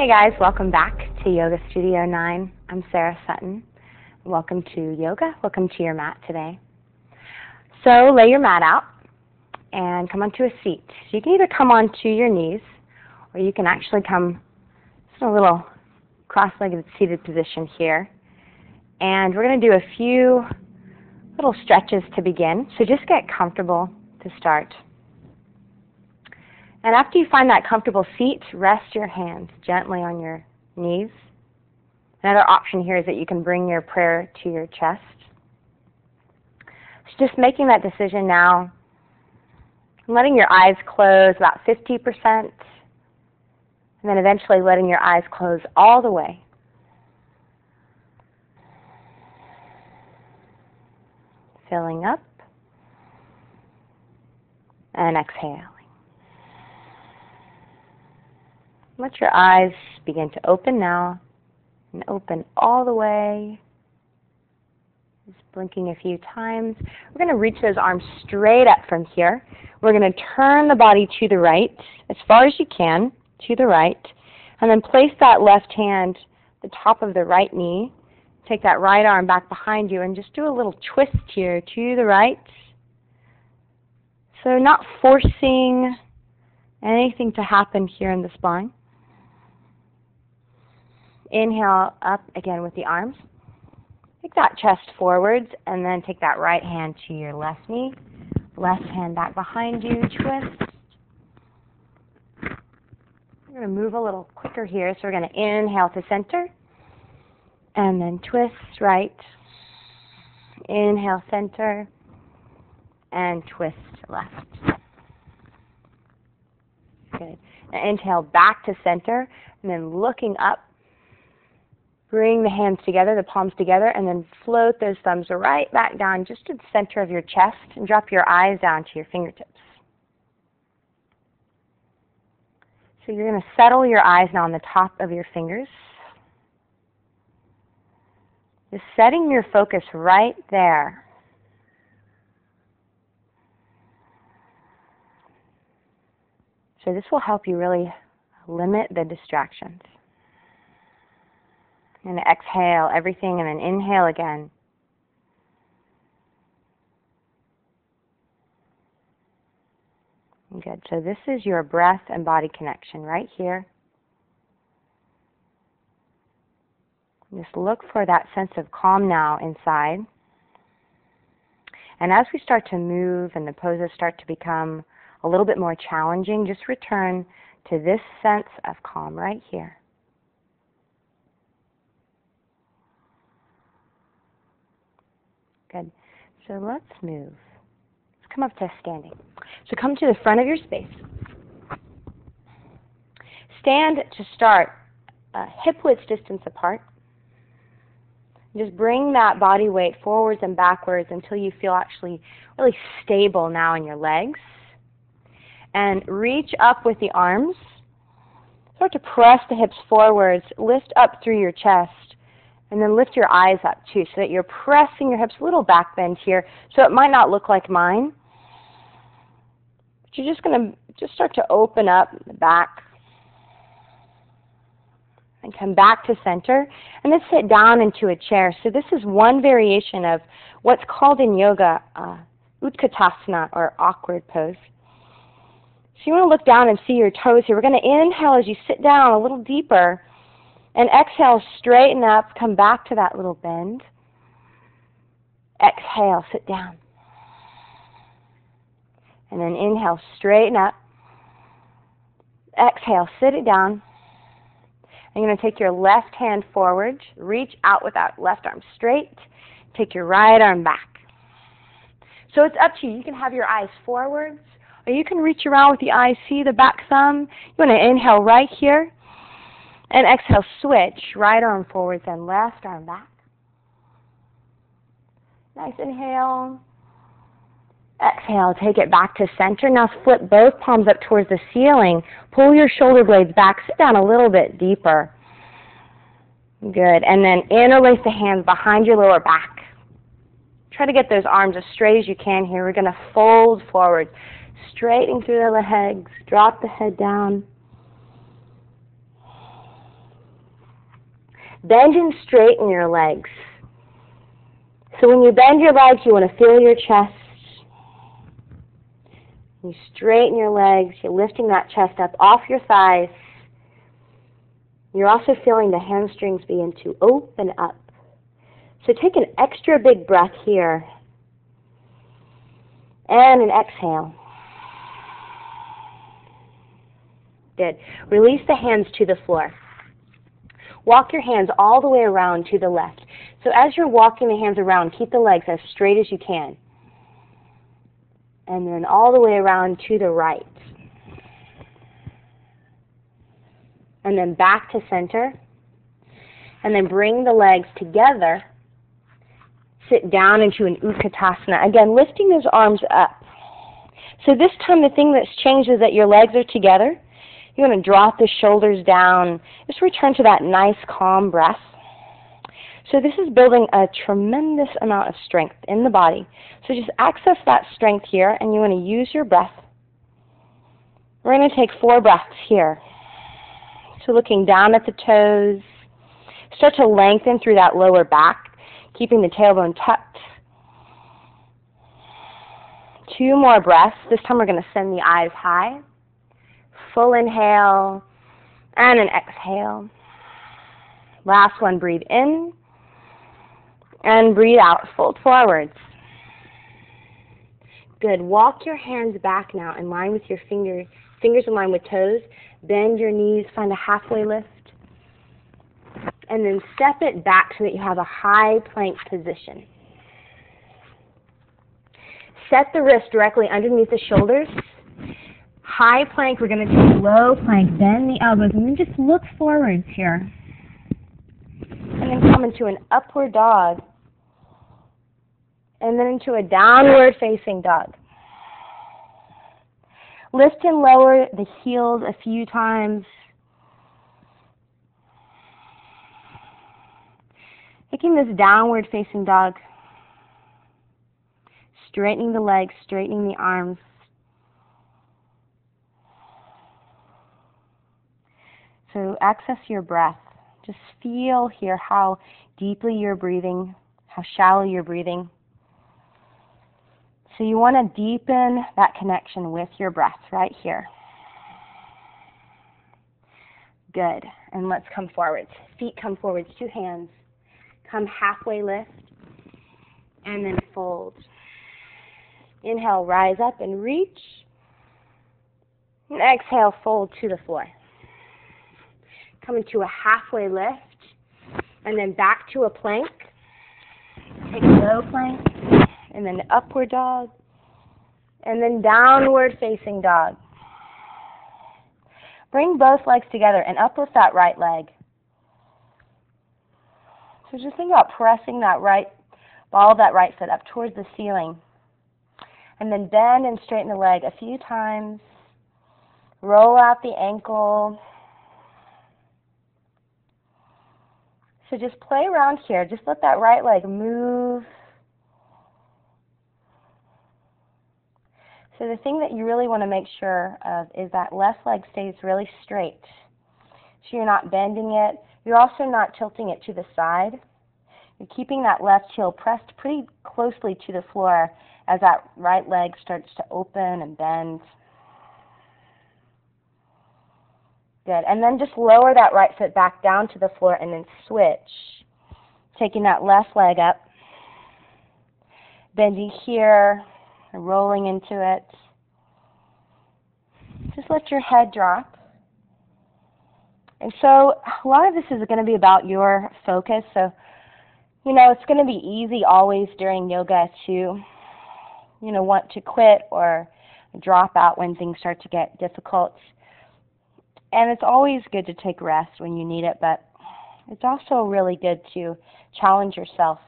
Hey guys, welcome back to Yoga Studio 9. I'm Sarah Sutton. Welcome to yoga. Welcome to your mat today. So lay your mat out and come onto a seat. So you can either come onto your knees or you can actually come in a little cross-legged seated position here. And we're going to do a few little stretches to begin. So just get comfortable to start. And after you find that comfortable seat, rest your hands gently on your knees. Another option here is that you can bring your prayer to your chest. So just making that decision now, letting your eyes close about 50%, and then eventually letting your eyes close all the way. Filling up and exhaling. Let your eyes begin to open now, and open all the way. Just blinking a few times. We're going to reach those arms straight up from here. We're going to turn the body to the right, as far as you can, to the right, and then place that left hand at the top of the right knee. Take that right arm back behind you and just do a little twist here to the right. So not forcing anything to happen here in the spine. Inhale up again with the arms. Take that chest forwards and then take that right hand to your left knee. Left hand back behind you, twist. We're going to move a little quicker here, so we're going to inhale to center and then twist right. Inhale center and twist left. Good. Now inhale back to center and then looking up. Bring the hands together, the palms together, and then float those thumbs right back down just to the center of your chest and drop your eyes down to your fingertips. So you're going to settle your eyes now on the top of your fingers. Just setting your focus right there. So this will help you really limit the distractions. And exhale everything and then inhale again. Good. So this is your breath and body connection right here. Just look for that sense of calm now inside. And as we start to move and the poses start to become a little bit more challenging, just return to this sense of calm right here. Good. So let's move. Let's come up to standing. So come to the front of your space. Stand to start hip width distance apart. Just bring that body weight forwards and backwards until you feel actually really stable now in your legs. And reach up with the arms. Start to press the hips forwards. Lift up through your chest. And then lift your eyes up too, so that you're pressing your hips, a little back bend here, so it might not look like mine. But you're just going to just start to open up the back and come back to center, and then sit down into a chair. So this is one variation of what's called in yoga Utkatasana, or awkward pose. So you want to look down and see your toes here. We're going to inhale as you sit down a little deeper. And exhale, straighten up, come back to that little bend. Exhale, sit down. And then inhale, straighten up. Exhale, sit it down. And you're going to take your left hand forward, reach out with that left arm straight, take your right arm back. So it's up to you. You can have your eyes forwards, or you can reach around with the eyes, see the back thumb. You want to inhale right here. And exhale, switch, right arm forwards and left arm back. Nice inhale. Exhale, take it back to center. Now flip both palms up towards the ceiling. Pull your shoulder blades back. Sit down a little bit deeper. Good. And then interlace the hands behind your lower back. Try to get those arms as straight as you can here. We're going to fold forward, straightening through the legs. Drop the head down. Bend and straighten your legs. So when you bend your legs, you want to feel your chest. You straighten your legs. You're lifting that chest up off your thighs. You're also feeling the hamstrings begin to open up. So take an extra big breath here. And an exhale. Good. Release the hands to the floor. Walk your hands all the way around to the left. So as you're walking the hands around, keep the legs as straight as you can. And then all the way around to the right. And then back to center. And then bring the legs together. Sit down into an Utkatasana. Again, lifting those arms up. So this time the thing that's changed is that your legs are together. You want to drop the shoulders down. Just return to that nice, calm breath. So this is building a tremendous amount of strength in the body. So just access that strength here, and you want to use your breath. We're going to take 4 breaths here. So looking down at the toes. Start to lengthen through that lower back, keeping the tailbone tucked. 2 more breaths. This time we're going to send the eyes high. Full inhale and an exhale. Last one, breathe in and breathe out. Fold forwards. Good. Walk your hands back now in line with your fingers in line with toes. Bend your knees, find a halfway lift. And then step it back so that you have a high plank position. Set the wrist directly underneath the shoulders. High plank, we're going to do low plank. Bend the elbows and then just look forwards here. And then come into an upward dog. And then into a downward facing dog. Lift and lower the heels a few times. Taking this downward facing dog. Straightening the legs, straightening the arms. So access your breath. Just feel here how deeply you're breathing, how shallow you're breathing. So you want to deepen that connection with your breath right here. Good. And let's come forwards. Feet come forwards, 2 hands. Come halfway lift. And then fold. Inhale, rise up and reach. And exhale, fold to the floor. Come into a halfway lift, and then back to a plank. Take a low plank, and then upward dog, and then downward facing dog. Bring both legs together and uplift that right leg. So just think about pressing that right ball of that right foot up towards the ceiling. And then bend and straighten the leg a few times. Roll out the ankle. So just play around here. Just let that right leg move. So the thing that you really want to make sure of is that left leg stays really straight. So you're not bending it. You're also not tilting it to the side. You're keeping that left heel pressed pretty closely to the floor as that right leg starts to open and bend. Good. And then just lower that right foot back down to the floor and then switch. Taking that left leg up. Bending here and rolling into it. Just let your head drop. And so a lot of this is going to be about your focus. So, it's going to be easy always during yoga to, want to quit or drop out when things start to get difficult. And it's always good to take rest when you need it, but it's also really good to challenge yourself